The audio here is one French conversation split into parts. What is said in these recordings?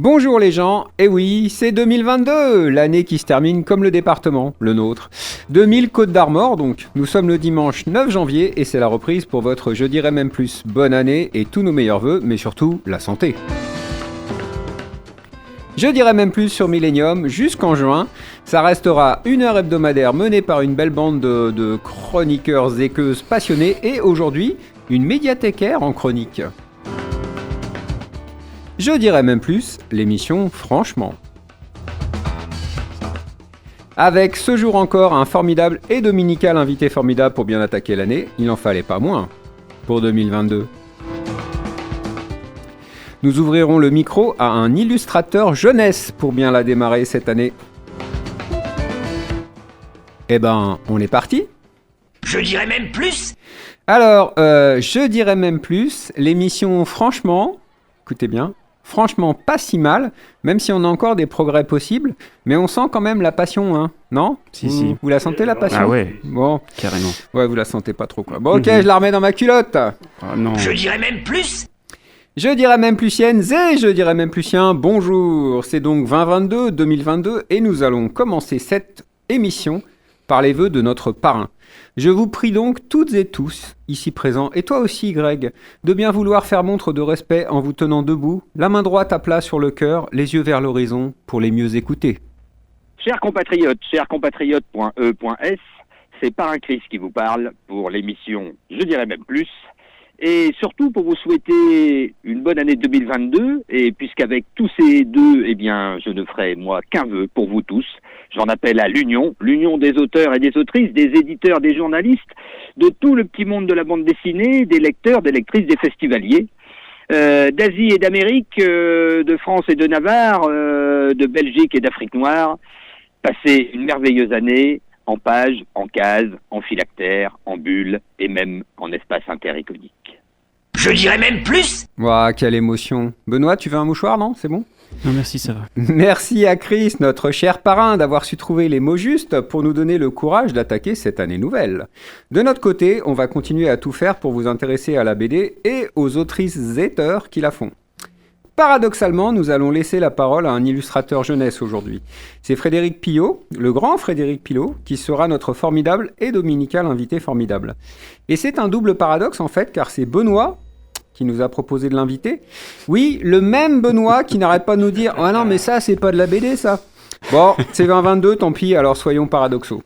Bonjour les gens, et oui, c'est 2022, l'année qui se termine comme le département, le nôtre. 2000 Côte d'Armor donc, nous sommes le dimanche 9 janvier et c'est la reprise pour votre Je dirais même plus bonne année et tous nos meilleurs vœux, mais surtout la santé. Je dirais même plus sur Millennium jusqu'en juin, ça restera une heure hebdomadaire menée par une belle bande de chroniqueurs équeuses passionnés et aujourd'hui, une médiathécaire en chronique. Je dirais même plus, l'émission Franchement. Avec ce jour encore un formidable et dominical invité formidable pour bien attaquer l'année, il n'en fallait pas moins pour 2022. Nous ouvrirons le micro à un illustrateur jeunesse pour bien la démarrer cette année. Eh ben, on est parti ? Je dirais même plus. Alors, je dirais même plus, l'émission Franchement, écoutez bien, franchement pas si mal, même si on a encore des progrès possibles, mais on sent quand même la passion, hein, non ? Si. Vous la sentez la passion ? Ah ouais, Bon, carrément. ouais, vous la sentez pas trop quoi. Bon, ok, je la remets dans ma culotte. Oh non. Je dirais même plus. Je dirais même plus sienne, et je dirais même plus sien, bonjour, c'est donc 2022 et nous allons commencer cette émission par les vœux de notre parrain. Je vous prie donc toutes et tous, ici présents, et toi aussi Greg, de bien vouloir faire montre de respect en vous tenant debout, la main droite à plat sur le cœur, les yeux vers l'horizon, pour les mieux écouter. Chers compatriotes.e.s, c'est Parrain Chris qui vous parle pour l'émission Je dirais même plus, et surtout pour vous souhaiter une bonne année 2022, et puisqu'avec tous ces deux, eh bien, je ne ferai moi qu'un vœu pour vous tous. J'en appelle à l'union des auteurs et des autrices, des éditeurs, des journalistes, de tout le petit monde de la bande dessinée, des lecteurs, des lectrices, des festivaliers, d'Asie et d'Amérique, de France et de Navarre, de Belgique et d'Afrique noire. Passez une merveilleuse année en pages, en cases, en phylactères, en bulles et même en espace intericonique. Je dirais même plus. Ouah, quelle émotion. Benoît, tu veux un mouchoir, non ? C'est bon ? Non merci, ça va. Merci à Chris, notre cher parrain, d'avoir su trouver les mots justes pour nous donner le courage d'attaquer cette année nouvelle. De notre côté, on va continuer à tout faire pour vous intéresser à la BD et aux autrices-auteurs qui la font. Paradoxalement, nous allons laisser la parole à un illustrateur jeunesse aujourd'hui. C'est Frédéric Pillot, le grand Frédéric Pillot, qui sera notre formidable et dominical invité formidable. Et c'est un double paradoxe en fait, car c'est Benoît qui nous a proposé de l'inviter. Oui, le même Benoît qui n'arrête pas de nous dire « Ah non, mais ça, c'est pas de la BD, ça !» Bon, c'est 2022, tant pis, alors soyons paradoxaux.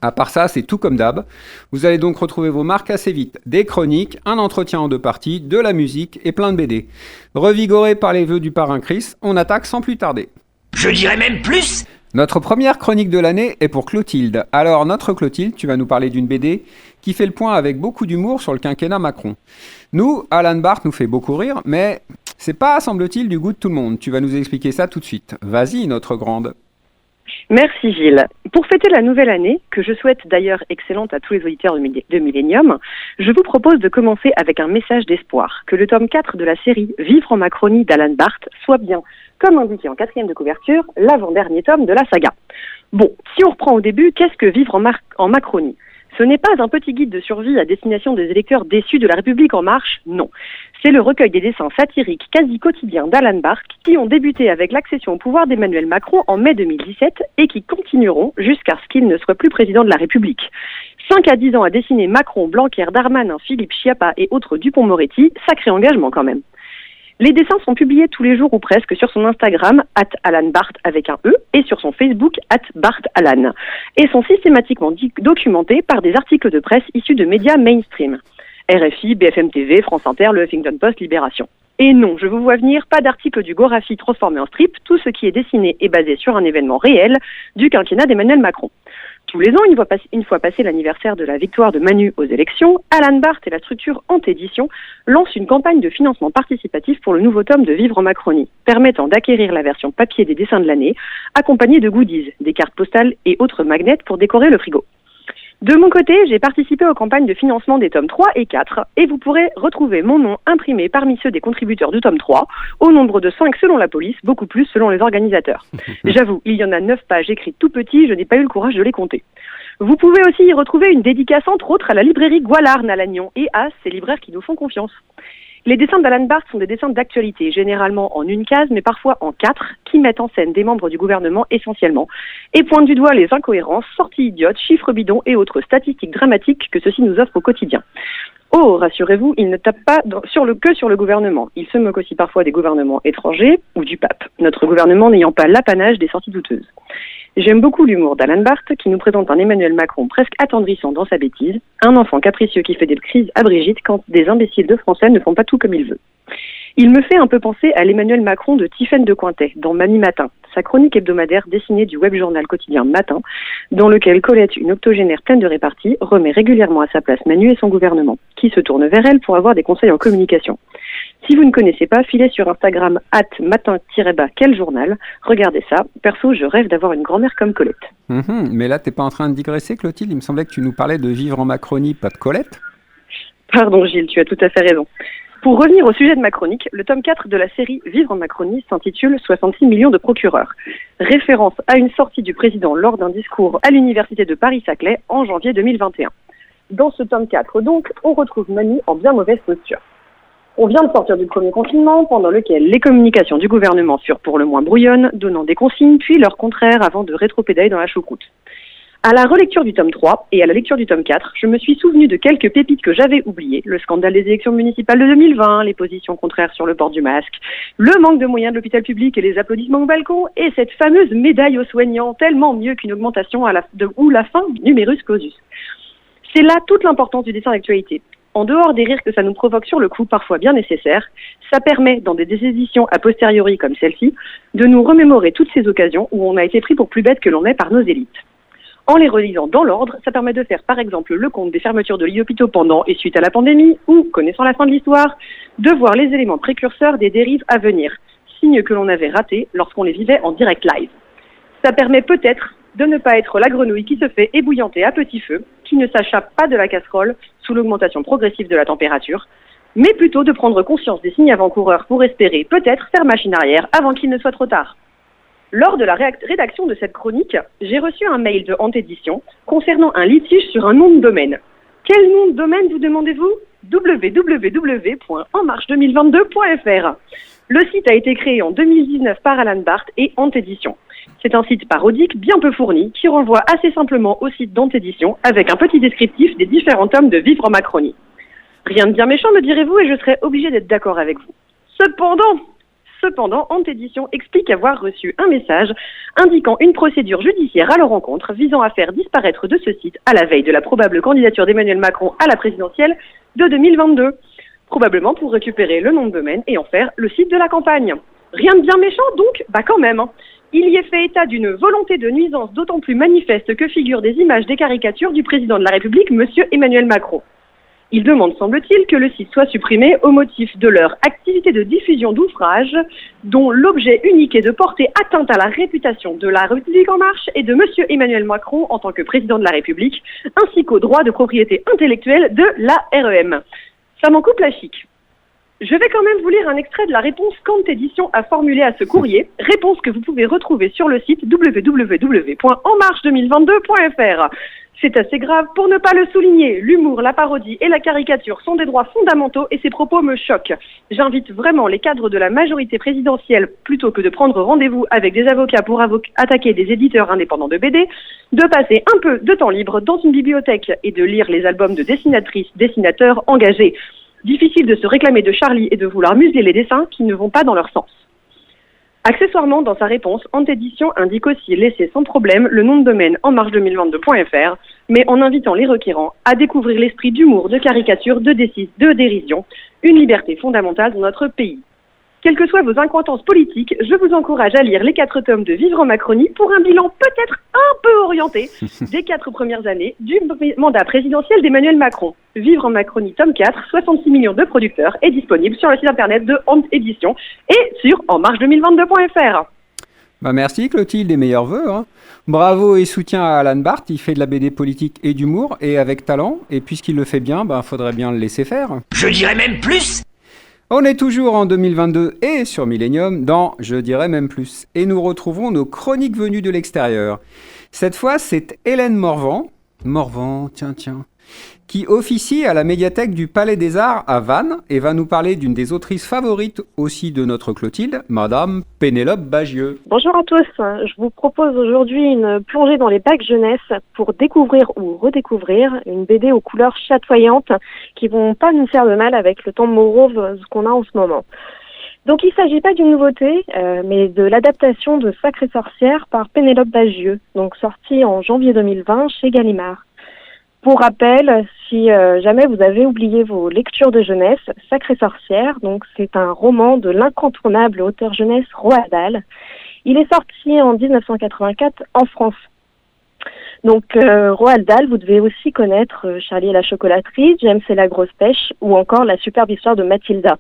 À part ça, c'est tout comme d'hab. Vous allez donc retrouver vos marques assez vite. Des chroniques, un entretien en 2 parties, de la musique et plein de BD. Revigoré par les vœux du parrain Chris, on attaque sans plus tarder. Je dirais même plus. Notre première chronique de l'année est pour Clotilde. Alors, notre Clotilde, tu vas nous parler d'une BD qui fait le point avec beaucoup d'humour sur le quinquennat Macron. Nous, Alan Bart nous fait beaucoup rire, mais c'est pas, semble-t-il, du goût de tout le monde. Tu vas nous expliquer ça tout de suite. Vas-y, notre grande. Merci Gilles. Pour fêter la nouvelle année, que je souhaite d'ailleurs excellente à tous les auditeurs de Millennium, je vous propose de commencer avec un message d'espoir, que le tome 4 de la série Vivre en Macronie d'Alan Bart soit bien, comme indiqué en 4e de couverture, l'avant-dernier tome de la saga. Bon, si on reprend au début, qu'est-ce que Vivre en Macronie ? Ce n'est pas un petit guide de survie à destination des électeurs déçus de la République en marche, non. C'est le recueil des dessins satiriques quasi quotidiens d'Alan Bart qui ont débuté avec l'accession au pouvoir d'Emmanuel Macron en mai 2017 et qui continueront jusqu'à ce qu'il ne soit plus président de la République. 5 à 10 ans à dessiner Macron, Blanquer, Darmanin, Philippe Schiappa et autres Dupond-Moretti, sacré engagement quand même. Les dessins sont publiés tous les jours ou presque sur son Instagram, @AlanBart avec un E, et sur son Facebook, @BartAlan, et sont systématiquement documentés par des articles de presse issus de médias mainstream. RFI, BFM TV, France Inter, le Huffington Post, Libération. Et non, je vous vois venir, pas d'article du Gorafi transformé en strip, tout ce qui est dessiné est basé sur un événement réel du quinquennat d'Emmanuel Macron. Tous les ans, une fois passé l'anniversaire de la victoire de Manu aux élections, Alan Bart et la structure Antédition lancent une campagne de financement participatif pour le nouveau tome de Vivre en Macronie, permettant d'acquérir la version papier des dessins de l'année, accompagnée de goodies, des cartes postales et autres magnets pour décorer le frigo. De mon côté, j'ai participé aux campagnes de financement des tomes 3 et 4, et vous pourrez retrouver mon nom imprimé parmi ceux des contributeurs du tome 3, au nombre de 5 selon la police, beaucoup plus selon les organisateurs. J'avoue, il y en a 9 pages écrites tout petit, je n'ai pas eu le courage de les compter. Vous pouvez aussi y retrouver une dédicace entre autres à la librairie Goualarn à Lannion et à ces libraires qui nous font confiance. Les dessins d'Alan Barthes sont des dessins d'actualité, généralement en une case, mais parfois en 4, qui mettent en scène des membres du gouvernement essentiellement, et pointent du doigt les incohérences, sorties idiotes, chiffres bidons et autres statistiques dramatiques que ceux-ci nous offrent au quotidien. Oh, rassurez-vous, il ne tape pas que sur le gouvernement. Il se moque aussi parfois des gouvernements étrangers ou du pape, notre gouvernement n'ayant pas l'apanage des sorties douteuses. J'aime beaucoup l'humour d'Alan Barthes, qui nous présente un Emmanuel Macron presque attendrissant dans sa bêtise, un enfant capricieux qui fait des crises à Brigitte quand des imbéciles de Français ne font pas tout comme il veut. Il me fait un peu penser à l'Emmanuel Macron de Tiffaine de Cointet, dans Mamie Matin, sa chronique hebdomadaire dessinée du web-journal quotidien Matin, dans lequel Colette, une octogénaire pleine de répartie, remet régulièrement à sa place Manu et son gouvernement, qui se tourne vers elle pour avoir des conseils en communication. Si vous ne connaissez pas, filez sur Instagram @matin-quel journal. Regardez ça. Perso, je rêve d'avoir une grand-mère comme Colette. Mais là, t'es pas en train de digresser, Clotilde? Il me semblait que tu nous parlais de vivre en Macronie, pas de Colette. Pardon Gilles, tu as tout à fait raison. Pour revenir au sujet de ma chronique, le tome 4 de la série Vivre en Macronie s'intitule 66 millions de procureurs. Référence à une sortie du président lors d'un discours à l'université de Paris-Saclay en janvier 2021. Dans ce tome 4, donc, on retrouve Manu en bien mauvaise posture. On vient de sortir du premier confinement, pendant lequel les communications du gouvernement furent pour le moins brouillonnes, donnant des consignes, puis leur contraire avant de rétropédaler dans la choucroute. À la relecture du tome 3 et à la lecture du tome 4, je me suis souvenu de quelques pépites que j'avais oubliées. Le scandale des élections municipales de 2020, les positions contraires sur le port du masque, le manque de moyens de l'hôpital public et les applaudissements au balcon, et cette fameuse médaille aux soignants, tellement mieux qu'une augmentation ou la fin du numerus clausus. C'est là toute l'importance du dessin d'actualité. En dehors des rires que ça nous provoque sur le coup, parfois bien nécessaires, ça permet, dans des éditions a posteriori comme celle-ci, de nous remémorer toutes ces occasions où on a été pris pour plus bête que l'on est par nos élites. En les relisant dans l'ordre, ça permet de faire par exemple le compte des fermetures de lits d'hôpitaux pendant et suite à la pandémie, ou, connaissant la fin de l'histoire, de voir les éléments précurseurs des dérives à venir, signe que l'on avait raté lorsqu'on les vivait en direct live. Ça permet peut-être de ne pas être la grenouille qui se fait ébouillanter à petit feu, qui ne s'échappe pas de la casserole sous l'augmentation progressive de la température, mais plutôt de prendre conscience des signes avant-coureurs pour espérer peut-être faire machine arrière avant qu'il ne soit trop tard. Lors de la rédaction de cette chronique, j'ai reçu un mail de Hante Édition concernant un litige sur un nom de domaine. Quel nom de domaine, vous demandez-vous? www.enmarche2022.fr. Le site a été créé en 2019 par Alan Barthes et Hante Édition. C'est un site parodique bien peu fourni qui renvoie assez simplement au site d'Hante Édition avec un petit descriptif des différents tomes de Vivre en Macronie. Rien de bien méchant, me direz-vous, et je serais obligé d'être d'accord avec vous. Cependant, Hante Édition explique avoir reçu un message indiquant une procédure judiciaire à leur encontre visant à faire disparaître de ce site à la veille de la probable candidature d'Emmanuel Macron à la présidentielle de 2022. Probablement pour récupérer le nom de domaine et en faire le site de la campagne. Rien de bien méchant donc? Bah quand même. Il y est fait état d'une volonté de nuisance d'autant plus manifeste que figurent des images des caricatures du président de la République, monsieur Emmanuel Macron. Il demande, semble-t-il, que le site soit supprimé au motif de leur activité de diffusion d'ouvrages dont l'objet unique est de porter atteinte à la réputation de la République en marche et de monsieur Emmanuel Macron en tant que président de la République, ainsi qu'au droit de propriété intellectuelle de la REM. Ça m'en coupe la chic. Je vais quand même vous lire un extrait de la réponse qu'Hante Édition a formulée à ce courrier, réponse que vous pouvez retrouver sur le site www.enmarche2022.fr. C'est assez grave pour ne pas le souligner. L'humour, la parodie et la caricature sont des droits fondamentaux et ces propos me choquent. J'invite vraiment les cadres de la majorité présidentielle, plutôt que de prendre rendez-vous avec des avocats pour attaquer des éditeurs indépendants de BD, de passer un peu de temps libre dans une bibliothèque et de lire les albums de dessinatrices, dessinateurs engagés. Difficile de se réclamer de Charlie et de vouloir museler les dessins qui ne vont pas dans leur sens. Accessoirement, dans sa réponse, Hante Édition indique aussi laisser sans problème le nom de domaine enmarche2022.fr, mais en invitant les requérants à découvrir l'esprit d'humour, de caricature, de dérision, une liberté fondamentale dans notre pays. Quelles que soient vos incointances politiques, je vous encourage à lire les 4 tomes de Vivre en Macronie pour un bilan peut-être un peu orienté des 4 premières années du mandat présidentiel d'Emmanuel Macron. Vivre en Macronie, tome 4, 66 millions de producteurs, est disponible sur le site internet de Hante Édition et sur enmarche2022.fr. Bah merci Clotilde, des meilleurs vœux. Bravo et soutien à Alan Barthes, il fait de la BD politique et d'humour, et avec talent, et puisqu'il le fait bien, faudrait bien le laisser faire. Je dirais même plus. On est toujours en 2022 et sur Millennium dans Je dirais même plus. Et nous retrouvons nos chroniques venues de l'extérieur. Cette fois, c'est Hélène Morvan. Morvan, tiens. qui officie à la médiathèque du Palais des Arts à Vannes et va nous parler d'une des autrices favorites aussi de notre Clotilde, Madame Pénélope Bagieux. Bonjour à tous, je vous propose aujourd'hui une plongée dans les bacs jeunesse pour découvrir ou redécouvrir une BD aux couleurs chatoyantes qui vont pas nous faire de mal avec le temps morose qu'on a en ce moment. Donc il ne s'agit pas d'une nouveauté, mais de l'adaptation de Sacrée sorcière par Pénélope Bagieux, donc sortie en janvier 2020 chez Gallimard. Pour rappel, si jamais vous avez oublié vos lectures de jeunesse, Sacrée sorcière, donc c'est un roman de l'incontournable auteur jeunesse Roald Dahl. Il est sorti en 1984 en France. Donc Roald Dahl, vous devez aussi connaître Charlie et la chocolaterie, James et la grosse pêche ou encore La superbe histoire de Mathilda.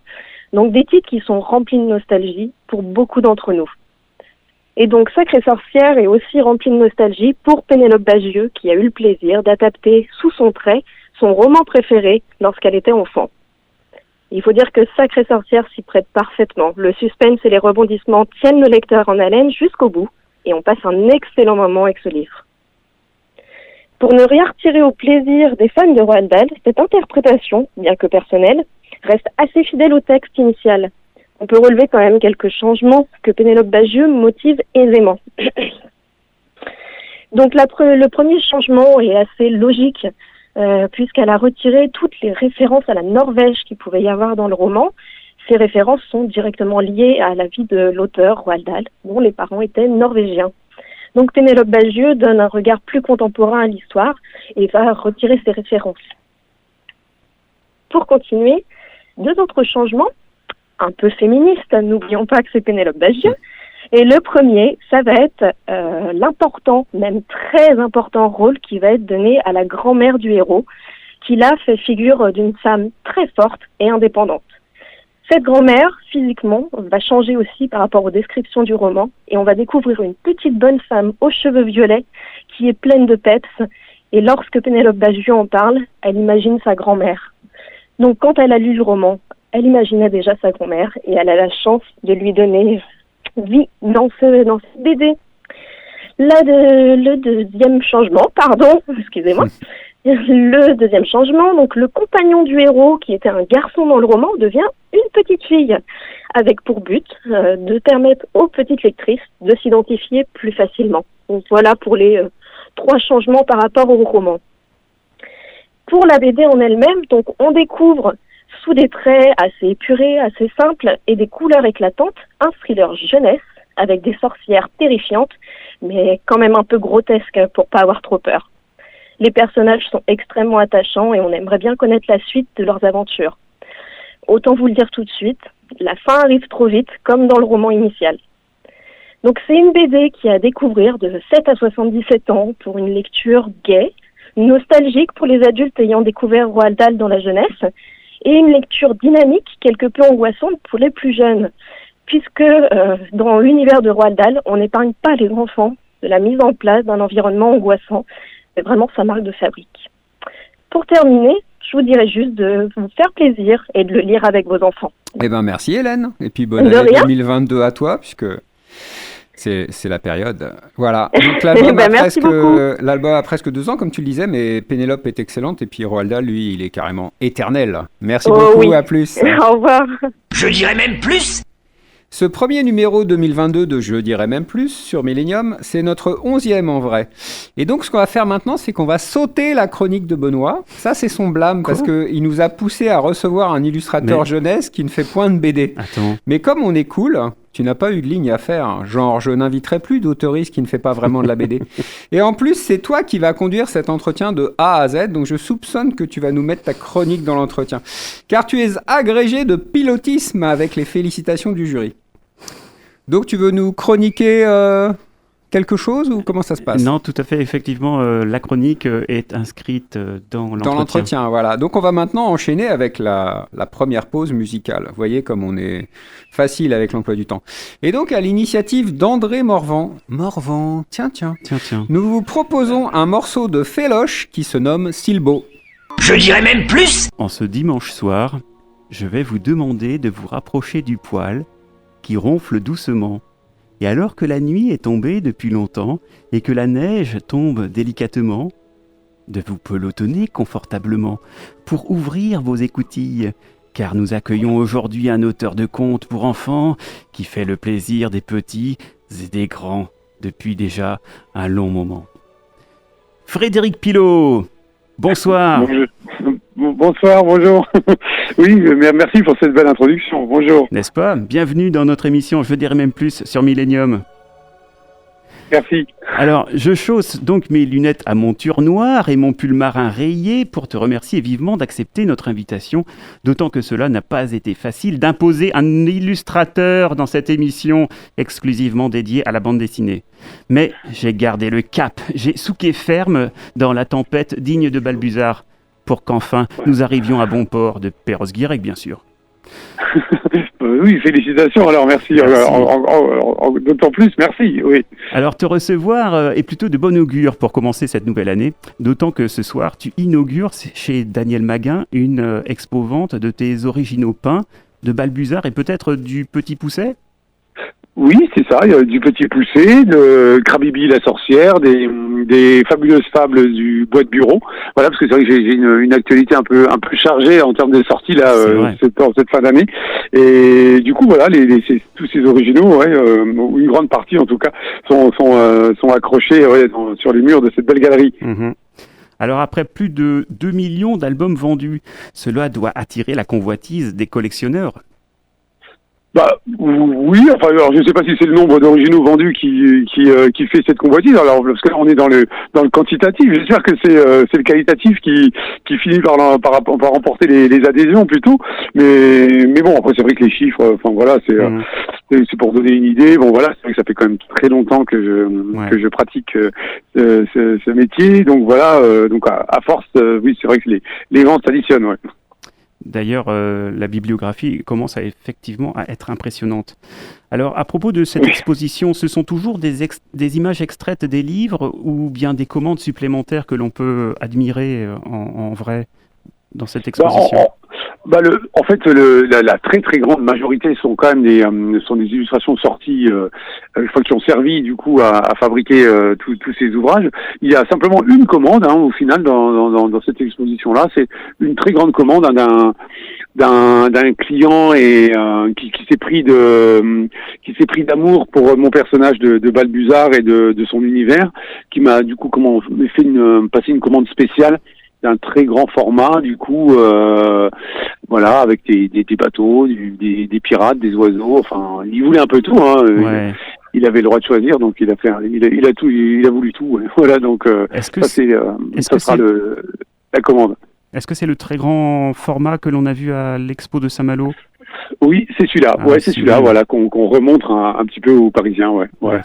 Donc des titres qui sont remplis de nostalgie pour beaucoup d'entre nous. Et donc Sacrée sorcière est aussi rempli de nostalgie pour Pénélope Bagieux qui a eu le plaisir d'adapter sous son trait son roman préféré lorsqu'elle était enfant. Il faut dire que Sacrée sorcière s'y prête parfaitement. Le suspense et les rebondissements tiennent le lecteur en haleine jusqu'au bout et on passe un excellent moment avec ce livre. Pour ne rien retirer au plaisir des fans de Roald Dahl, cette interprétation, bien que personnelle, reste assez fidèle au texte initial. On peut relever quand même quelques changements que Pénélope Bagieux motive aisément. Donc le premier changement est assez logique puisqu'elle a retiré toutes les références à la Norvège qu'il pouvait y avoir dans le roman. Ces références sont directement liées à la vie de l'auteur Roald Dahl, dont les parents étaient norvégiens. Donc Pénélope Bagieux donne un regard plus contemporain à l'histoire et va retirer ces références. Pour continuer, deux autres changements, un peu féministes, n'oublions pas que c'est Pénélope Bagieux. Et le premier, ça va être l'important, même très important rôle qui va être donné à la grand-mère du héros, qui là fait figure d'une femme très forte et indépendante. Cette grand-mère, physiquement, va changer aussi par rapport aux descriptions du roman, et on va découvrir une petite bonne femme aux cheveux violets qui est pleine de peps, et lorsque Pénélope Bagieux en parle, elle imagine sa grand-mère. Donc quand elle a lu le roman, elle imaginait déjà sa grand-mère et elle a la chance de lui donner vie dans ce BD. Là, le deuxième changement, excusez-moi. Le deuxième changement, donc le compagnon du héros, qui était un garçon dans le roman, devient une petite fille, avec pour but de permettre aux petites lectrices de s'identifier plus facilement. Donc voilà pour les 3 changements par rapport au roman. Pour la BD en elle-même, donc on découvre sous des traits assez épurés, assez simples et des couleurs éclatantes, un thriller jeunesse avec des sorcières terrifiantes, mais quand même un peu grotesques pour pas avoir trop peur. Les personnages sont extrêmement attachants et on aimerait bien connaître la suite de leurs aventures. Autant vous le dire tout de suite, la fin arrive trop vite, comme dans le roman initial. Donc c'est une BD qui est à découvrir de 7 à 77 ans pour une lecture gaie, nostalgique pour les adultes ayant découvert Roald Dahl dans la jeunesse, et une lecture dynamique, quelque peu angoissante pour les plus jeunes, puisque dans l'univers de Roald Dahl, on n'épargne pas les enfants de la mise en place d'un environnement angoissant. C'est vraiment sa marque de fabrique. Pour terminer, je vous dirais juste de vous faire plaisir et de le lire avec vos enfants. Eh ben merci Hélène, et puis bonne année 2022 à toi, puisque c'est la période. Voilà, donc l'album a presque 2 ans, comme tu le disais, mais Pénélope est excellente, et puis Roald Dahl, lui, il est carrément éternel. Merci beaucoup, oui. À plus. Au revoir. Je dirais même plus. Ce premier numéro 2022 de Je dirais même plus sur Millennium, c'est notre 11e en vrai. Et donc ce qu'on va faire maintenant, c'est qu'on va sauter la chronique de Benoît. Ça c'est son blâme parce qu'il nous a poussé à recevoir un illustrateur jeunesse qui ne fait point de BD. Attends. Mais comme on est cool, tu n'as pas eu de ligne à faire. Genre je n'inviterai plus d'autoriste qui ne fait pas vraiment de la BD. Et en plus c'est toi qui vas conduire cet entretien de A à Z, donc je soupçonne que tu vas nous mettre ta chronique dans l'entretien. Car tu es agrégé de pilotisme avec les félicitations du jury. Donc tu veux nous chroniquer quelque chose ou comment ça se passe ? Non, tout à fait. Effectivement, la chronique est inscrite dans l'entretien. Dans l'entretien, voilà. Donc on va maintenant enchaîner avec la première pause musicale. Vous voyez comme on est facile avec l'emploi du temps. Et donc à l'initiative d'André Morvan, tiens, nous vous proposons un morceau de Féloche qui se nomme Silbo. Je dirais même plus. En ce dimanche soir, je vais vous demander de vous rapprocher du poêle qui ronfle doucement. Et alors que la nuit est tombée depuis longtemps et que la neige tombe délicatement, de vous pelotonner confortablement pour ouvrir vos écoutilles, car nous accueillons aujourd'hui un auteur de contes pour enfants qui fait le plaisir des petits et des grands depuis déjà un long moment. Frédéric Pilot, bonsoir. Bonsoir, bonjour. Oui, merci pour cette belle introduction. Bonjour. N'est-ce pas ? Bienvenue dans notre émission, je dirais même plus, sur Millennium. Merci. Alors, je chausse donc mes lunettes à monture noire et mon pull marin rayé pour te remercier vivement d'accepter notre invitation, d'autant que cela n'a pas été facile d'imposer un illustrateur dans cette émission exclusivement dédiée à la bande dessinée. Mais j'ai gardé le cap, j'ai souqué ferme dans la tempête digne de Balbuzard, pour qu'enfin nous arrivions à bon port de Perros-Guirec, bien sûr. Oui, félicitations, alors merci. D'autant plus, merci, oui. Alors, te recevoir est plutôt de bon augure pour commencer cette nouvelle année, d'autant que ce soir, tu inaugures chez Daniel Maguin une expo-vente de tes originaux peints de Balbuzard et peut-être du Petit Pousset ? Oui, c'est ça, il y a du Petit Poussé, de Krabibi la sorcière, des fabuleuses fables du bois de bureau. Voilà, parce que c'est vrai que j'ai une actualité un peu chargée en termes de sorties là cette fin d'année. Et du coup voilà, tous ces originaux, une grande partie en tout cas, sont accrochés sur les murs de cette belle galerie. Mmh. Alors après plus de 2 millions d'albums vendus, cela doit attirer la convoitise des collectionneurs. Bah oui, enfin alors je sais pas si c'est le nombre d'originaux vendus qui fait cette convoitise. Alors parce que là on est dans le quantitatif. J'espère que c'est le qualitatif qui finit par remporter les adhésions plutôt. Mais bon, après c'est vrai que les chiffres, enfin voilà, c'est pour donner une idée. Bon voilà, c'est vrai que ça fait quand même très longtemps que je pratique ce métier. Donc voilà, donc à force, oui c'est vrai que les ventes s'additionnent. Ouais. D'ailleurs, la bibliographie commence effectivement à être impressionnante. Alors, à propos de cette exposition, ce sont toujours des images extraites des livres ou bien des commandes supplémentaires que l'on peut admirer en vrai dans cette exposition ? En fait, la très très grande majorité sont quand même des illustrations sorties, qui ont servi du coup à fabriquer tous ces ouvrages. Il y a simplement une commande au final dans cette exposition-là. C'est une très grande commande d'un client et qui s'est pris d'amour pour mon personnage de Balbuzard et de son univers, qui m'a du coup passé une commande spéciale d'un très grand format, du coup, voilà, avec des bateaux, des pirates, des oiseaux, enfin, il voulait un peu tout, hein. Ouais. Il avait le droit de choisir, donc il a voulu tout, ouais. Voilà, donc ça sera la commande. Est-ce que c'est le très grand format que l'on a vu à l'expo de Saint-Malo ? Oui, c'est celui-là. C'est celui-là, voilà, qu'on remontre un petit peu aux Parisiens, ouais, voilà.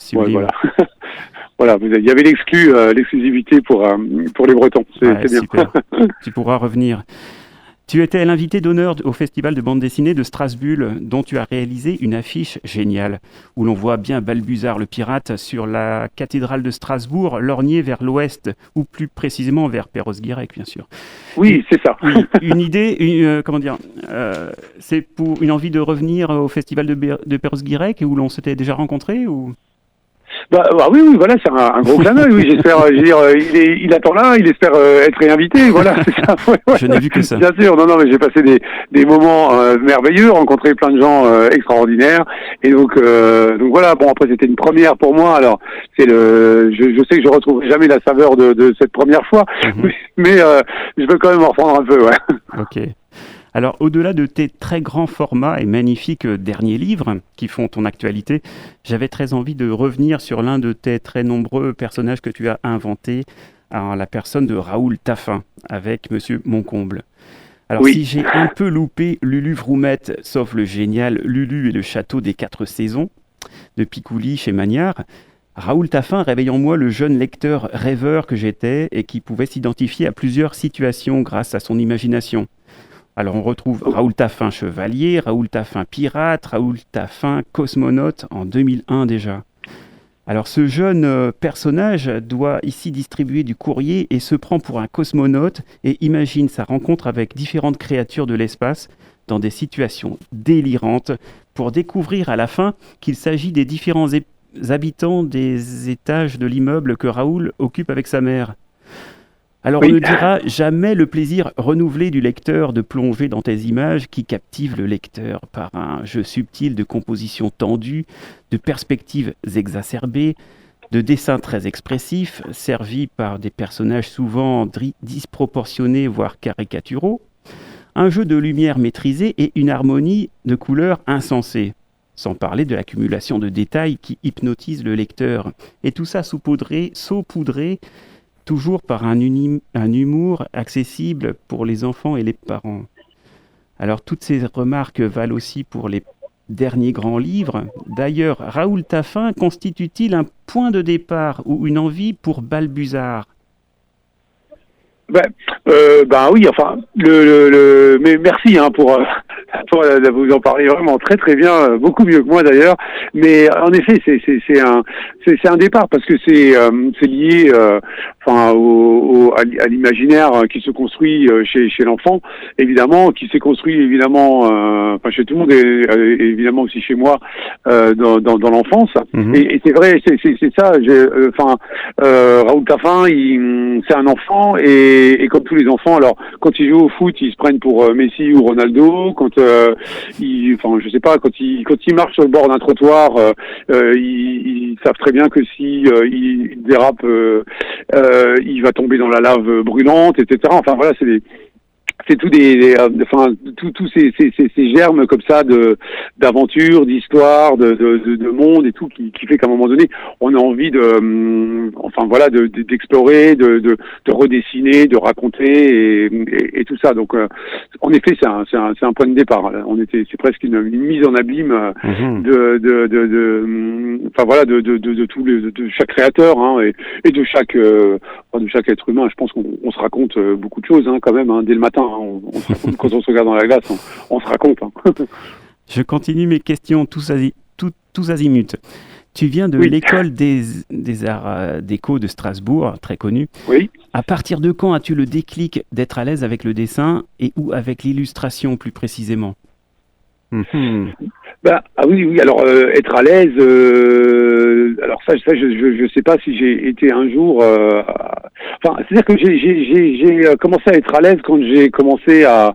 Voilà, il y avait l'exclusivité pour les Bretons, c'est bien. Super. Tu pourras revenir. Tu étais l'invité d'honneur au Festival de bande dessinée de Strasbourg, dont tu as réalisé une affiche géniale, où l'on voit bien Balbuzard le pirate sur la cathédrale de Strasbourg, lorgnée vers l'ouest, ou plus précisément vers Perros-Guirec, bien sûr. Oui, c'est ça. Une idée, c'est pour une envie de revenir au Festival de Perros-Guirec, où l'on s'était déjà rencontrés ou... oui, voilà, c'est un gros clin d'œil, oui, j'espère, je veux dire, il attend là, il espère être réinvité, voilà, c'est ça. Ouais. Je n'ai vu que ça. Bien sûr, non, mais j'ai passé des moments merveilleux, rencontré plein de gens extraordinaires, et donc voilà, bon, après c'était une première pour moi, alors, je sais que je retrouverai jamais la saveur de cette première fois, mais je veux quand même en reprendre un peu, ouais. Ok. Alors, au-delà de tes très grands formats et magnifiques derniers livres qui font ton actualité, j'avais très envie de revenir sur l'un de tes très nombreux personnages que tu as inventé, en la personne de Raoul Taffin, avec Monsieur Moncomble. Alors, si j'ai un peu loupé Lulu Vroumette, sauf le génial Lulu et le château des 4 saisons, de Picouli chez Magnard, Raoul Taffin réveille en moi le jeune lecteur rêveur que j'étais et qui pouvait s'identifier à plusieurs situations grâce à son imagination. Alors on retrouve Raoul Taffin chevalier, Raoul Taffin pirate, Raoul Taffin cosmonaute en 2001 déjà. Alors ce jeune personnage doit ici distribuer du courrier et se prend pour un cosmonaute et imagine sa rencontre avec différentes créatures de l'espace dans des situations délirantes pour découvrir à la fin qu'il s'agit des différents habitants des étages de l'immeuble que Raoul occupe avec sa mère. Alors Oui. on ne dira jamais le plaisir renouvelé du lecteur de plonger dans tes images qui captivent le lecteur par un jeu subtil de composition tendue, de perspectives exacerbées, de dessins très expressifs, servis par des personnages souvent disproportionnés, voire caricaturaux, un jeu de lumière maîtrisé et une harmonie de couleurs insensée. Sans parler de l'accumulation de détails qui hypnotise le lecteur. Et tout ça saupoudré, toujours par un humour accessible pour les enfants et les parents. Alors toutes ces remarques valent aussi pour les derniers grands livres. D'ailleurs, Raoul Taffin constitue-t-il un point de départ ou une envie pour Balbuzard? Ben oui, enfin, mais merci pour vous en parler vraiment très très bien, beaucoup mieux que moi d'ailleurs. Mais en effet, c'est un départ parce que c'est lié, à l'imaginaire qui se construit chez l'enfant, évidemment, qui s'est construit évidemment, chez tout le monde et évidemment aussi chez moi dans l'enfance. Mhm. Et c'est vrai, c'est ça. Raoul Taffin, c'est un enfant et comme tous les enfants, alors quand ils jouent au foot, ils se prennent pour Messi ou Ronaldo. Quand je sais pas, quand ils marchent sur le bord d'un trottoir, ils savent très bien que si il dérape, il va tomber dans la lave brûlante, etc. Enfin voilà, c'est tous tous ces germes comme ça d'aventure, d'histoire, de monde et tout qui fait qu'à un moment donné on a envie d'explorer, de redessiner, de raconter et tout ça. Donc en effet c'est un point de départ. C'est presque une mise en abîme de chaque créateur et de chaque être humain. Je pense qu'on se raconte beaucoup de choses quand même dès le matin. Quand on se regarde dans la glace, on se raconte. Je continue mes questions tous azimuts. Tu viens de Oui. l'école des arts déco de Strasbourg, très connue. Oui. À partir de quand as-tu le déclic d'être à l'aise avec le dessin et ou avec l'illustration plus précisément? Oui. Alors être à l'aise. Alors ça, je sais pas si j'ai été un jour. C'est-à-dire que j'ai commencé à être à l'aise quand j'ai commencé à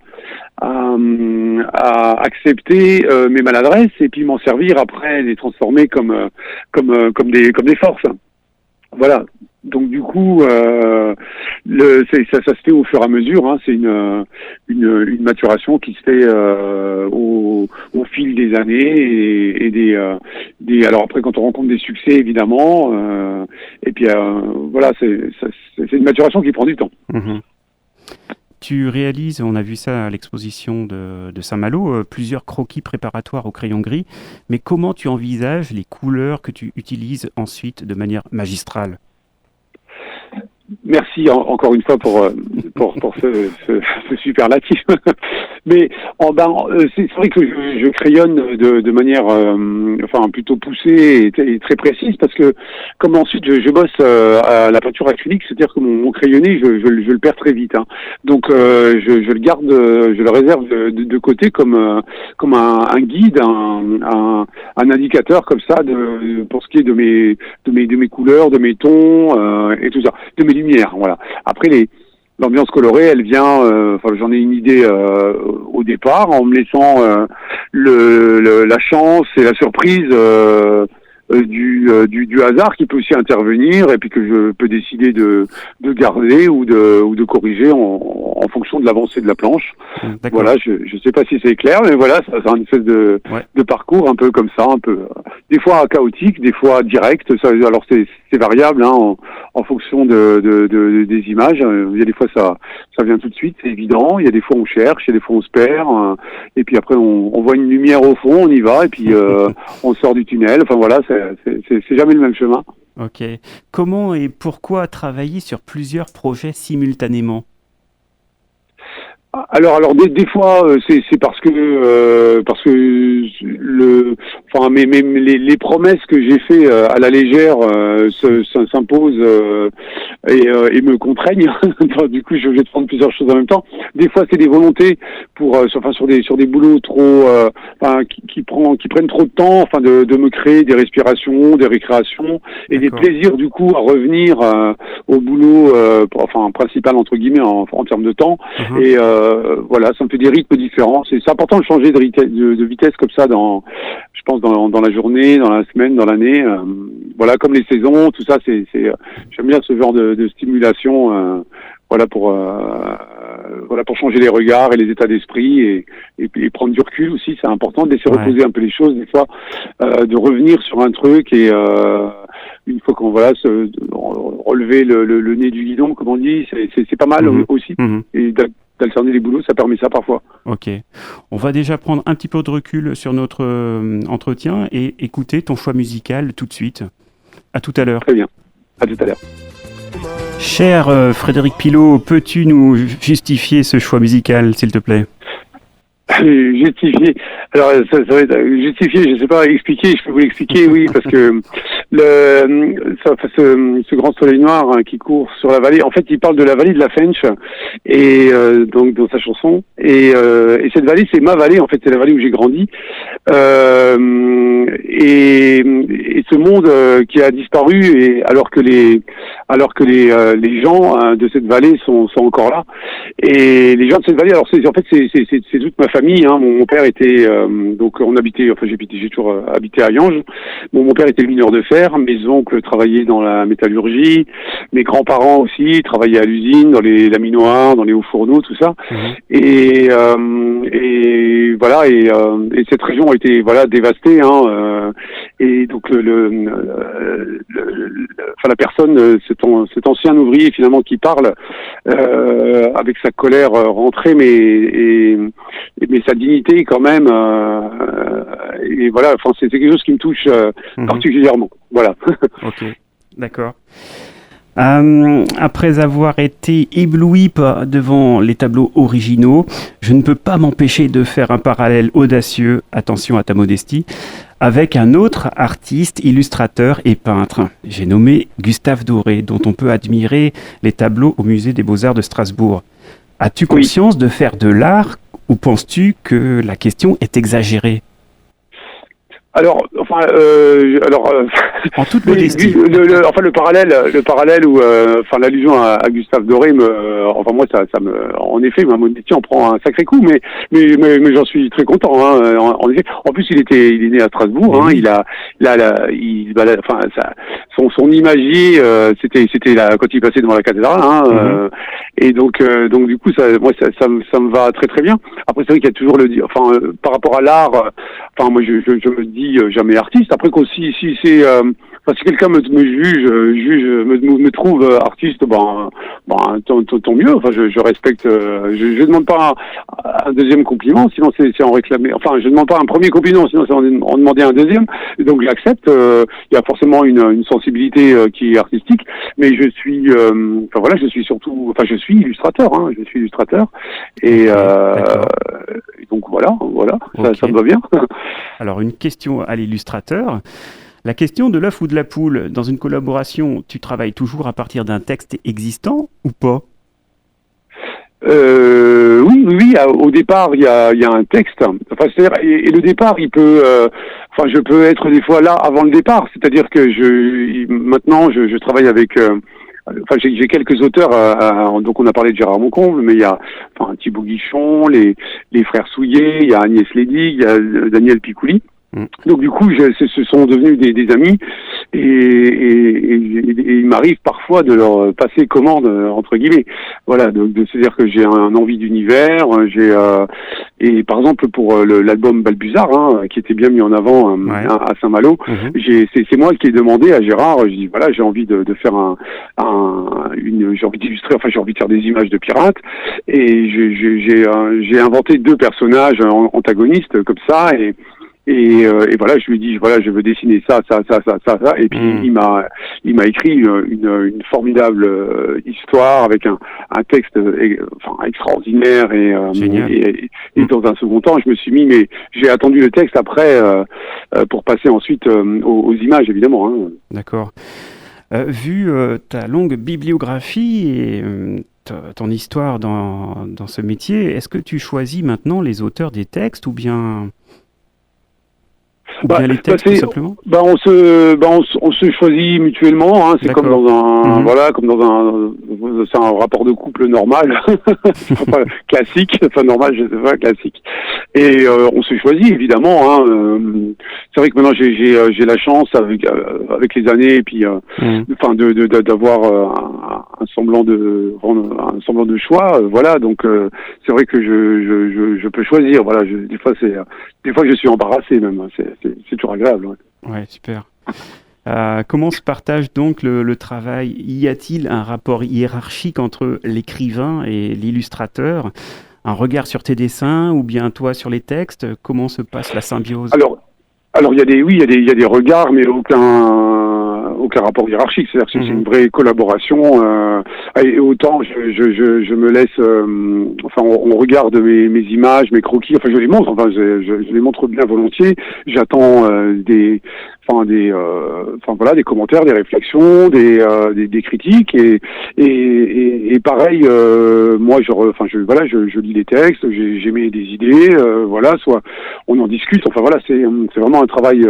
accepter mes maladresses et puis m'en servir après, les transformer comme des forces. Voilà. Donc du coup, ça se fait au fur et à mesure. C'est une maturation qui se fait au fil des années et alors après quand on rencontre des succès évidemment. Et puis voilà, c'est une maturation qui prend du temps. Mhm. Tu réalises, on a vu ça à l'exposition de Saint-Malo, plusieurs croquis préparatoires au crayon gris. Mais comment tu envisages les couleurs que tu utilises ensuite de manière magistrale? Merci encore une fois pour ce superlatif. Mais c'est vrai que je crayonne de manière plutôt poussée et très précise parce que comme ensuite je bosse à la peinture acrylique, c'est-à-dire que mon crayonné je le perds très vite. Donc je le garde, je le réserve de côté comme un guide, un indicateur comme ça pour ce qui est de mes couleurs, de mes tons et tout ça, de mes lumières. Voilà. Après l'ambiance colorée, elle vient. J'en ai une idée au départ, en me laissant la chance et la surprise du hasard qui peut aussi intervenir et puis que je peux décider de garder ou de corriger en fonction de l'avancée de la planche. D'accord. Voilà, je sais pas si c'est clair, mais voilà, c'est une espèce de parcours un peu comme ça, un peu des fois chaotique, des fois direct. Alors c'est variable en fonction des images. Il y a des fois ça vient tout de suite, c'est évident. Il y a des fois on cherche, il y a des fois on se perd, et puis après on voit une lumière au fond, on y va, et puis on sort du tunnel. Enfin voilà, c'est jamais le même chemin. Ok. Comment et pourquoi travailler sur plusieurs projets simultanément? Alors des fois c'est parce que les promesses que j'ai fait à la légère s'imposent et me contraignent. Du coup, je suis obligé de prendre plusieurs choses en même temps. Des fois, c'est des volontés sur des boulots trop qui prennent trop de temps, de me créer des respirations, des récréations et des plaisirs du coup à revenir au boulot principal entre guillemets en termes de temps. Et voilà, ça me fait des rythmes différents. C'est important de changer de vitesse comme ça dans la journée, dans la semaine, dans l'année. Voilà, comme les saisons, tout ça, j'aime bien ce genre de stimulation. Pour changer les regards et les états d'esprit et prendre du recul aussi. C'est important de laisser reposer un peu les choses des fois, de revenir sur un truc et une fois qu'on relever le nez du guidon, comme on dit, c'est pas mal aussi. Et d'alterner les boulots, ça permet ça parfois. Ok. On va déjà prendre un petit peu de recul sur notre entretien et écouter ton choix musical tout de suite. À tout à l'heure. Très bien. À tout à l'heure. Cher Frédéric Pilot, peux-tu nous justifier ce choix musical, s'il te plaît ? Justifier. Alors ça va être justifier, je sais pas, expliquer, je peux vous l'expliquer, oui, parce que ce grand soleil noir qui court sur la vallée, en fait il parle de la vallée de la Fench et donc dans sa chanson et cette vallée c'est ma vallée, en fait c'est la vallée où j'ai grandi et ce monde qui a disparu et alors que les gens de cette vallée sont encore là et les gens de cette vallée, alors c'est toute ma famille, hein. Mon père était donc on habitait, j'ai toujours habité à Yanges. Mon père était mineur de fer, mes oncles travaillaient dans la métallurgie, mes grands-parents aussi travaillaient à l'usine, dans les laminoirs, dans les hauts fourneaux, tout ça. Et voilà et cette région a été dévastée, hein. Et donc la personne, cet ancien ouvrier finalement qui parle avec sa colère rentrée, mais sa dignité quand même, et voilà, c'est quelque chose qui me touche particulièrement. Voilà. Ok, d'accord. Après avoir été ébloui devant les tableaux originaux, je ne peux pas m'empêcher de faire un parallèle audacieux, attention à ta modestie, avec un autre artiste, illustrateur et peintre. J'ai nommé Gustave Doré, dont on peut admirer les tableaux au musée des Beaux-Arts de Strasbourg. As-tu conscience de faire de l'art ou penses-tu que la question est exagérée ? En toute modestie. Le parallèle ou l'allusion à Gustave Doré en effet, ma modestie en prend un sacré coup, mais j'en suis très content, hein, en effet. En plus, il est né à Strasbourg, hein, son imagier, c'était là, quand il passait devant la cathédrale, hein, et donc du coup, ça me va très très bien. Après, c'est vrai qu'il y a toujours par rapport à l'art, moi, je me dis jamais artiste. Après si quelqu'un me trouve artiste, tant mieux. Je respecte. Je demande pas un deuxième compliment, sinon c'est en réclamer. Je demande pas un premier compliment, sinon c'est en demander un deuxième. Et donc j'accepte. Il y a forcément une sensibilité qui est artistique, mais je suis je suis illustrateur. Hein, je suis illustrateur et donc voilà. Okay. Ça me va bien. Alors une question à l'illustrateur. La question de l'œuf ou de la poule, dans une collaboration, tu travailles toujours à partir d'un texte existant ou pas ? Oui. Au départ, il y a un texte. Et le départ, il peut. Je peux être des fois là avant le départ. C'est-à-dire que maintenant, je travaille avec. J'ai quelques auteurs. Donc, on a parlé de Gérard Moncomble, mais il y a Thibaut Guichon, les frères Souillet, il y a Agnès Lédig, il y a Daniel Picouli. Donc du coup, ce sont devenus des amis et il m'arrive parfois de leur passer commande entre guillemets. Voilà, donc c'est-à-dire que j'ai un envie d'univers, et par exemple pour l'album Balbuzard, hein, qui était bien mis en avant à Saint-Malo, c'est moi qui ai demandé à Gérard, je dis voilà, j'ai envie de faire j'ai envie d'illustrer, j'ai envie de faire des images de pirates et j'ai inventé 2 personnages antagonistes comme ça Et voilà, je lui ai dit, voilà, je veux dessiner ça. Et puis il m'a écrit une formidable histoire avec un texte extraordinaire. Et dans un second temps, je me suis mis, mais j'ai attendu le texte après pour passer ensuite aux images, évidemment. Hein. D'accord. Vu ta longue bibliographie et ton histoire dans ce métier, est-ce que tu choisis maintenant les auteurs des textes ou bien bien les textes tout simplement? On se choisit mutuellement. Hein, c'est comme dans un c'est un rapport de couple normal, classique. Enfin normal, je sais pas, classique. Et on se choisit évidemment. Hein, c'est vrai que maintenant j'ai la chance avec les années et puis d'avoir un semblant de choix. Voilà, donc c'est vrai que je peux choisir. Voilà, des fois je suis embarrassé même. C'est toujours agréable. Ouais, super. Comment se partage donc le travail? Y a-t-il un rapport hiérarchique entre l'écrivain et l'illustrateur? Un regard sur tes dessins ou bien toi sur les textes? Comment se passe la symbiose? Alors il y a des regards, mais aucun rapport hiérarchique. C'est-à-dire que c'est une vraie collaboration. Et autant je me laisse, on regarde mes images, mes croquis. Enfin, je les montre. Enfin, je les montre bien volontiers. J'attends des commentaires, des réflexions, des critiques et pareil. Moi, je lis les textes. J'émets des idées. Soit on en discute. Enfin voilà, c'est vraiment un travail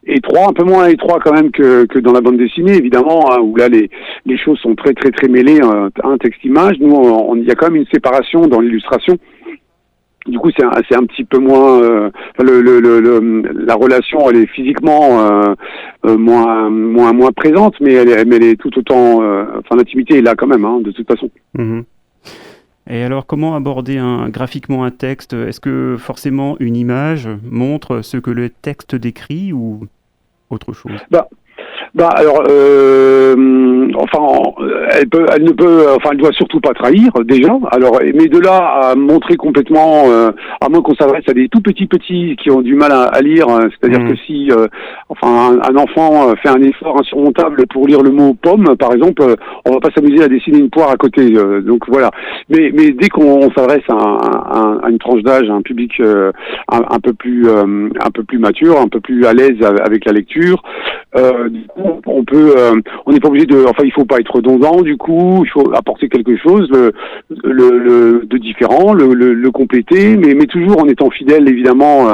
étroit, un peu moins étroit quand même que dans la bande dessinée, évidemment, hein, où là les choses sont très très très mêlées, un texte-image. Nous, il y a quand même une séparation dans l'illustration. Du coup, c'est un petit peu moins la relation, elle est physiquement moins présente, mais elle est tout autant. L'intimité est là quand même, hein, de toute façon. Mmh. Et alors, comment aborder graphiquement un texte? Est-ce que forcément une image montre ce que le texte décrit ou autre chose? Elle doit surtout pas trahir déjà. Alors, mais de là à montrer complètement, à moins qu'on s'adresse à des tout petits qui ont du mal à lire, c'est-à-dire que si, un enfant fait un effort insurmontable pour lire le mot pomme, par exemple, on va pas s'amuser à dessiner une poire à côté. Donc voilà. Mais dès qu'on s'adresse à une tranche d'âge, à un public un peu plus mature, un peu plus à l'aise avec la lecture. Du coup, on n'est pas obligé il faut pas être redondant. Du coup, il faut apporter quelque chose de différent, le compléter, mais toujours en étant fidèle évidemment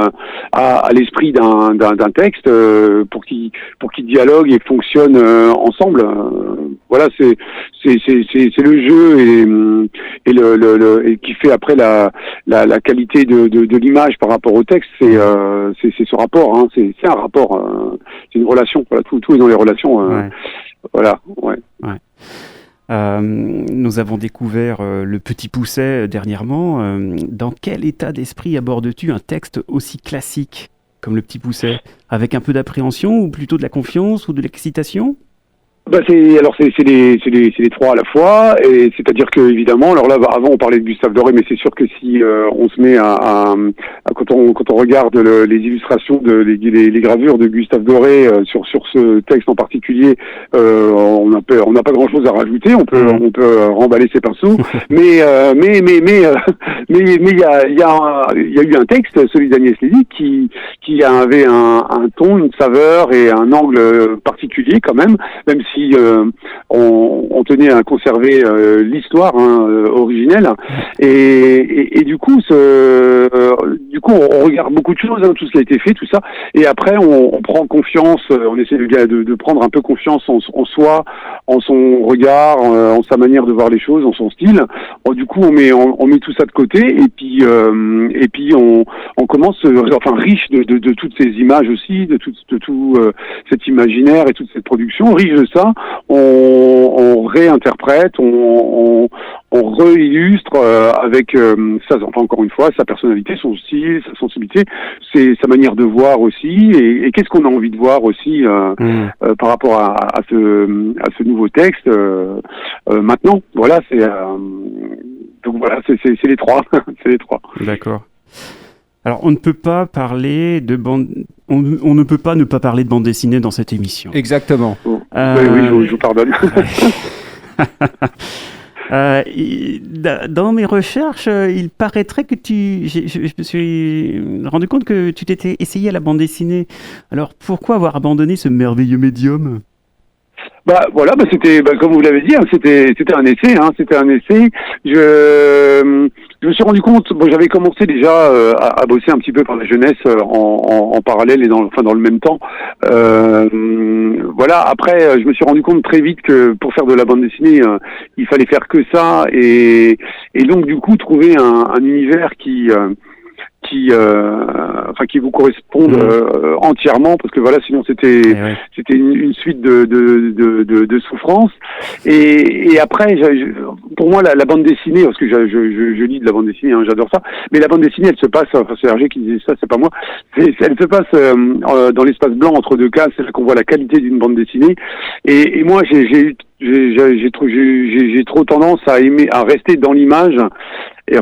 à l'esprit d'un texte pour qu'il dialogue et fonctionne ensemble. Voilà, c'est le jeu et qui fait après la qualité de l'image par rapport au texte. C'est ce rapport. Hein, c'est un rapport. C'est une relation. Voilà, tout est dans les relations. Ouais. Voilà. Ouais. Nous avons découvert Le Petit Pousset dernièrement. Dans quel état d'esprit abordes-tu un texte aussi classique comme Le Petit Pousset? Avec un peu d'appréhension ou plutôt de la confiance ou de l'excitation? C'est les trois à la fois, et c'est-à-dire que évidemment, alors là avant on parlait de Gustave Doré, mais c'est sûr que si on se met quand on regarde les illustrations les gravures de Gustave Doré sur ce texte en particulier, on n'a pas grand-chose à rajouter, on peut remballer ses pinceaux, mais il y a eu un texte, celui d'Agnès Lévy, qui avait un ton, une saveur et un angle particulier quand même si on tenait à conserver l'histoire originelle et du coup on regarde beaucoup de choses, tout ce qui a été fait, tout ça, et après on prend confiance, on essaie de prendre un peu confiance en soi, en son regard, en sa manière de voir les choses, en son style. Du coup on met tout ça de côté et puis on commence riche de toutes ces images aussi, de tout cet imaginaire et toute cette production, riche de ça, on réinterprète, on réillustre avec encore une fois sa personnalité, son style, sa sensibilité, sa manière de voir aussi, et qu'est-ce qu'on a envie de voir aussi par rapport à ce nouveau texte maintenant. Voilà, donc voilà, c'est les trois. C'est les trois. D'accord. Alors, on ne peut pas parler de bande... On ne peut pas ne pas parler de bande dessinée dans cette émission. Exactement. Oui, je vous pardonne. Dans mes recherches, il paraîtrait que je me suis rendu compte que tu t'étais essayé à la bande dessinée. Alors, pourquoi avoir abandonné ce merveilleux médium ? C'était, comme vous l'avez dit, c'était un essai, c'était un essai. Je me suis rendu compte, j'avais commencé déjà à bosser un petit peu par la jeunesse en parallèle et dans le même temps. Après, je me suis rendu compte très vite que pour faire de la bande dessinée, il fallait faire que ça et donc du coup trouver un univers qui vous correspondent entièrement, parce que sinon c'était une suite de souffrances. Et après, pour moi, la bande dessinée, parce que je lis de la bande dessinée, j'adore ça, mais la bande dessinée, elle se passe, c'est Hergé qui disait ça, c'est pas moi, elle se passe dans l'espace blanc entre deux cases, c'est là qu'on voit la qualité d'une bande dessinée. Et moi, j'ai trop tendance à rester dans l'image. Et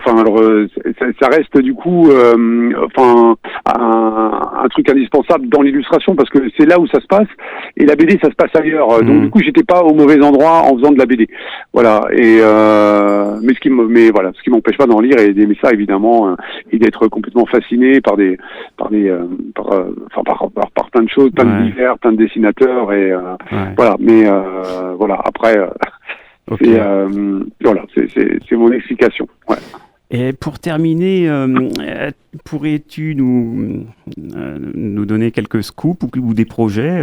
ça reste du coup un truc indispensable dans l'illustration, parce que c'est là où ça se passe, et la BD ça se passe ailleurs. Donc du coup j'étais pas au mauvais endroit en faisant de la BD. Voilà. Et ce qui m'empêche pas d'en lire et d'aimer ça évidemment, et d'être complètement fasciné par plein de choses, plein d'univers, plein de dessinateurs et voilà. Mais après. Okay. C'est mon explication. Ouais. Et pour terminer, pourrais-tu nous donner quelques scoops ou des projets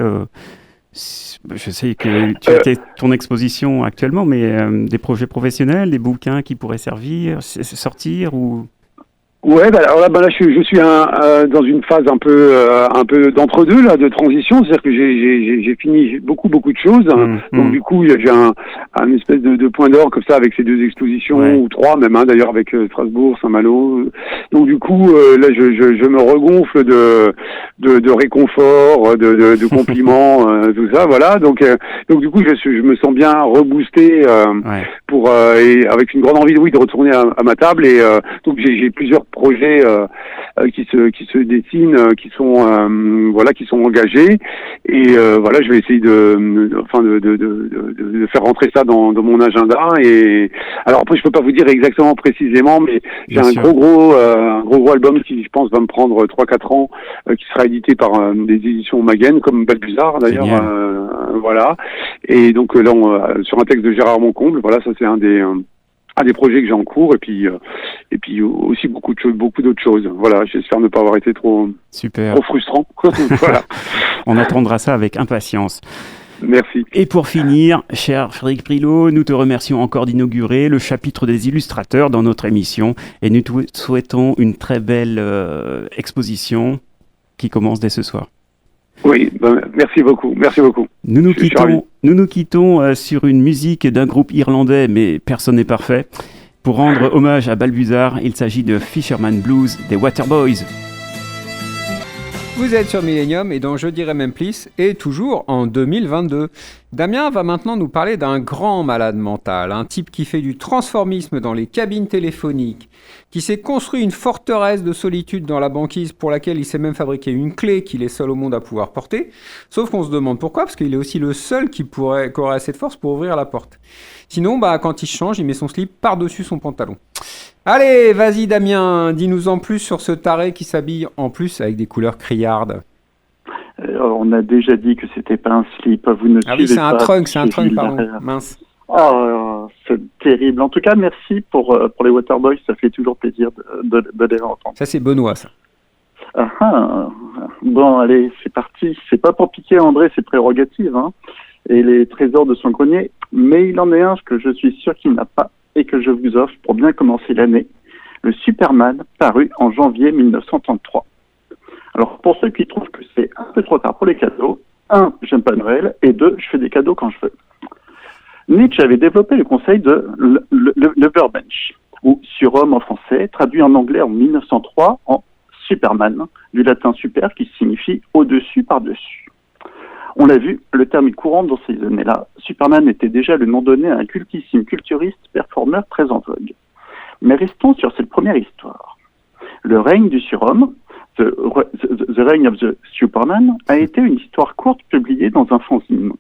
je sais que tu as ton exposition actuellement, mais des projets professionnels, des bouquins qui pourraient sortir ou... Ouais, là, je suis dans une phase un peu d'entre-deux là, de transition, c'est-à-dire que j'ai fini beaucoup de choses. Donc du coup, j'ai un espèce de point d'or comme ça avec ces deux expositions ou trois même, d'ailleurs avec Strasbourg, Saint-Malo. Donc du coup, là, je me regonfle de réconfort, de compliments, tout ça, voilà. Donc du coup, je me sens bien reboosté et avec une grande envie de retourner à ma table et donc j'ai plusieurs projets qui se dessinent, qui sont engagés et je vais essayer de faire rentrer ça dans mon agenda. Et alors après je peux pas vous dire exactement précisément, mais j'ai un gros album qui je pense va me prendre 3-4 ans, qui sera édité par des éditions Maguen comme Balbuzard d'ailleurs, voilà. Et donc là sur un texte de Gérard Moncomble, voilà, ça c'est un des projets que j'ai en cours, et puis aussi beaucoup d'autres choses. Voilà, j'espère ne pas avoir été trop frustrant. Voilà. On attendra ça avec impatience. Merci. Et pour finir, cher Frédéric Prilot, nous te remercions encore d'inaugurer le chapitre des illustrateurs dans notre émission, et nous te souhaitons une très belle exposition qui commence dès ce soir. Oui, merci beaucoup. Nous nous quittons sur une musique d'un groupe irlandais, mais personne n'est parfait. Pour rendre hommage à Balbuzard, il s'agit de Fisherman Blues des Waterboys. Vous êtes sur Millennium et dans Je dirais même plus, et toujours en 2022. Damien va maintenant nous parler d'un grand malade mental, un type qui fait du transformisme dans les cabines téléphoniques, qui s'est construit une forteresse de solitude dans la banquise pour laquelle il s'est même fabriqué une clé qu'il est seul au monde à pouvoir porter. Sauf qu'on se demande pourquoi, parce qu'il est aussi le seul qui aurait assez de force pour ouvrir la porte. Sinon, quand il change, il met son slip par-dessus son pantalon. Allez, vas-y Damien, dis-nous en plus sur ce taré qui s'habille en plus avec des couleurs criardes. On a déjà dit que c'était pas un slip. Vous ne suivez c'est un pas, trunk, pardon. Mince. C'est terrible. En tout cas, merci pour les Waterboys. Ça fait toujours plaisir de les entendre. Ça, c'est Benoît, ça. Bon, allez, c'est parti. C'est pas pour piquer André ses prérogatives, et les trésors de son grenier, mais il en est un que je suis sûr qu'il n'a pas et que je vous offre pour bien commencer l'année. Le Superman, paru en janvier 1933. Alors, pour ceux qui trouvent que c'est un peu trop tard pour les cadeaux, 1, j'aime pas Noël, et 2, je fais des cadeaux quand je veux. Nietzsche avait développé le concept de l'Ubermensch, ou surhomme en français, traduit en anglais en 1903 en Superman, du latin super qui signifie au-dessus, par-dessus. On l'a vu, le terme est courant dans ces années-là. Superman était déjà le nom donné à un cultissime culturiste performeur très en vogue. Mais restons sur cette première histoire. Le règne du surhomme, The Reign of the Superman, a été une histoire courte publiée dans un fanzine,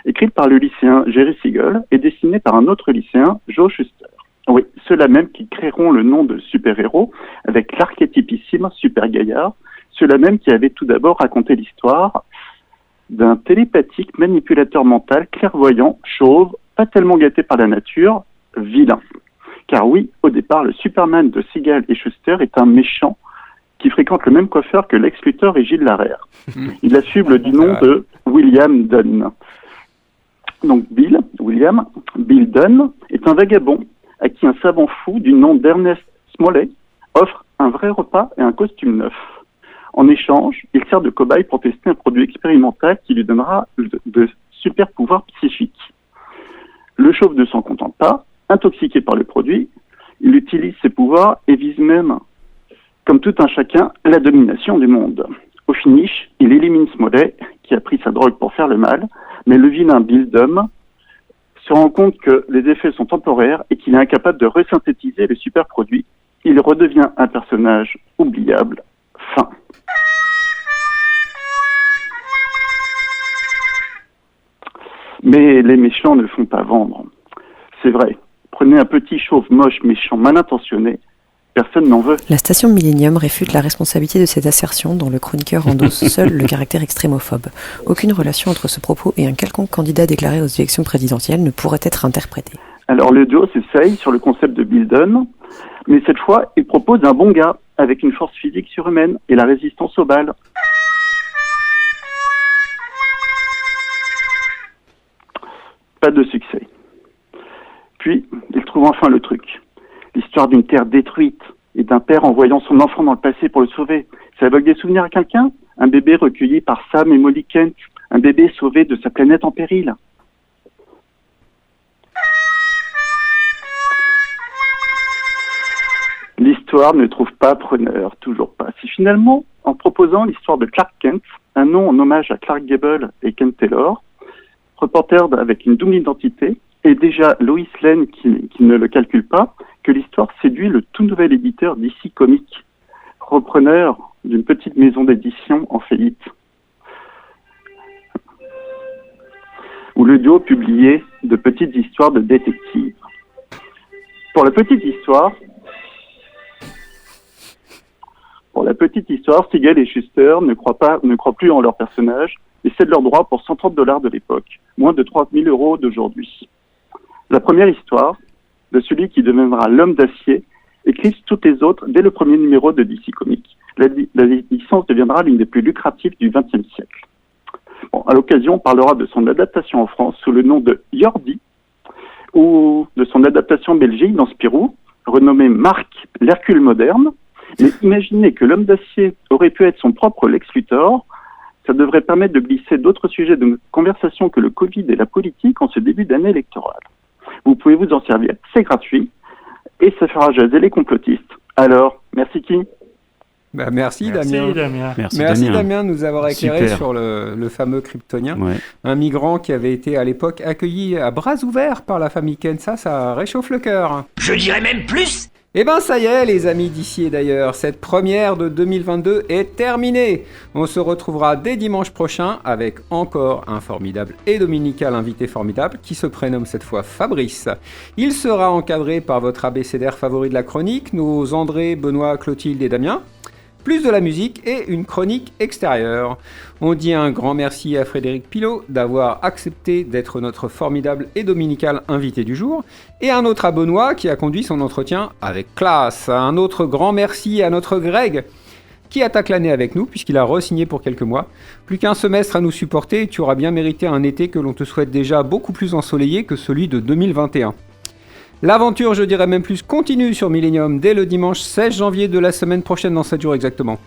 écrite par le lycéen Jerry Siegel et dessinée par un autre lycéen, Joe Shuster. Oui, ceux-là même qui créeront le nom de super-héros avec l'archétypissime Super Gaillard, ceux-là même qui avaient tout d'abord raconté l'histoire d'un télépathique manipulateur mental clairvoyant, chauve, pas tellement gâté par la nature, vilain. Car oui, au départ, le Superman de Siegel et Shuster est un méchant qui fréquente le même coiffeur que Lex Luthor et Gilles Larère. Il assume du nom de William Dunn. Donc Bill Dunn est un vagabond à qui un savant fou du nom d'Ernest Smalley offre un vrai repas et un costume neuf. En échange, il sert de cobaye pour tester un produit expérimental qui lui donnera de super pouvoirs psychiques. Le chauve ne s'en contente pas. Intoxiqué par le produit, il utilise ses pouvoirs et vise même, comme tout un chacun, la domination du monde. Au finish, il élimine Smalley, qui a pris sa drogue pour faire le mal, mais le vilain Bill Dunn se rend compte que les effets sont temporaires et qu'il est incapable de resynthétiser le super produit. Il redevient un personnage oubliable. Fin. Mais les méchants ne font pas vendre. C'est vrai. Prenez un petit chauve moche, méchant, mal intentionné. Personne n'en veut. La station Millennium réfute la responsabilité de cette assertion dont le chroniqueur endosse seul le caractère extrémophobe. Aucune relation entre ce propos et un quelconque candidat déclaré aux élections présidentielles ne pourrait être interprétée. Alors le duo s'essaye sur le concept de Bill Dunn, mais cette fois, il propose un bon gars avec une force physique surhumaine et la résistance aux balles. Pas de succès. Puis, il trouve enfin le truc. L'histoire d'une terre détruite et d'un père envoyant son enfant dans le passé pour le sauver. Ça évoque des souvenirs à quelqu'un ? Un bébé recueilli par Sam et Molly Kent. Un bébé sauvé de sa planète en péril. L'histoire ne trouve pas preneur, toujours pas. Si finalement, en proposant l'histoire de Clark Kent, un nom en hommage à Clark Gable et Kent Taylor, reporter avec une double identité, et déjà Lois Lane qui ne le calcule pas, que l'histoire séduit le tout nouvel éditeur DC Comics, repreneur d'une petite maison d'édition en faillite, où le duo publiait de petites histoires de détectives. Pour la petite histoire, Siegel et Shuster ne croient plus en leur personnage et cèdent leurs droits pour $130 de l'époque, moins de 30 000 € d'aujourd'hui. La première histoire, de celui qui deviendra l'homme d'acier, éclipse toutes les autres dès le premier numéro de DC Comics. La licence deviendra l'une des plus lucratives du XXe siècle. Bon, à l'occasion, on parlera de son adaptation en France sous le nom de Yordi, ou de son adaptation belgique dans Spirou, renommé Marc l'Hercule moderne. Mais imaginez que l'homme d'acier aurait pu être son propre Lex Luthor. Ça devrait permettre de glisser d'autres sujets de conversation que le Covid et la politique en ce début d'année électorale. Vous pouvez vous en servir, c'est gratuit, et ça fera jaser les complotistes. Alors, merci qui ? Merci Damien. Merci Damien de nous avoir éclairé sur le fameux kryptonien. Ouais. Un migrant qui avait été à l'époque accueilli à bras ouverts par la famille Kent. Ça réchauffe le cœur. Je dirais même plus. Eh ben ça y est les amis d'ici et d'ailleurs, cette première de 2022 est terminée. On se retrouvera dès dimanche prochain avec encore un formidable et dominical invité formidable qui se prénomme cette fois Fabrice. Il sera encadré par votre abécédaire favori de la chronique, nos André, Benoît, Clotilde et Damien. Plus de la musique et une chronique extérieure. On dit un grand merci à Frédéric Pilot d'avoir accepté d'être notre formidable et dominical invité du jour, et un autre à Benoît qui a conduit son entretien avec classe. Un autre grand merci à notre Greg qui attaque l'année avec nous puisqu'il a re-signé pour quelques mois. Plus qu'un semestre à nous supporter et tu auras bien mérité un été que l'on te souhaite déjà beaucoup plus ensoleillé que celui de 2021. L'aventure, je dirais même plus, continue sur Millennium dès le dimanche 16 janvier de la semaine prochaine dans 7 jours exactement.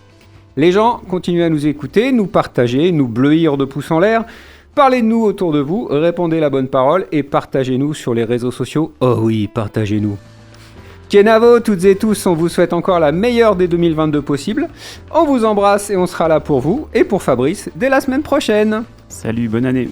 Les gens, continuez à nous écouter, nous partager, nous bleuir de pouces en l'air. Parlez de nous autour de vous, répondez la bonne parole et partagez-nous sur les réseaux sociaux. Oh oui, partagez-nous. Kenavo, toutes et tous, on vous souhaite encore la meilleure des 2022 possibles. On vous embrasse et on sera là pour vous et pour Fabrice dès la semaine prochaine. Salut, bonne année.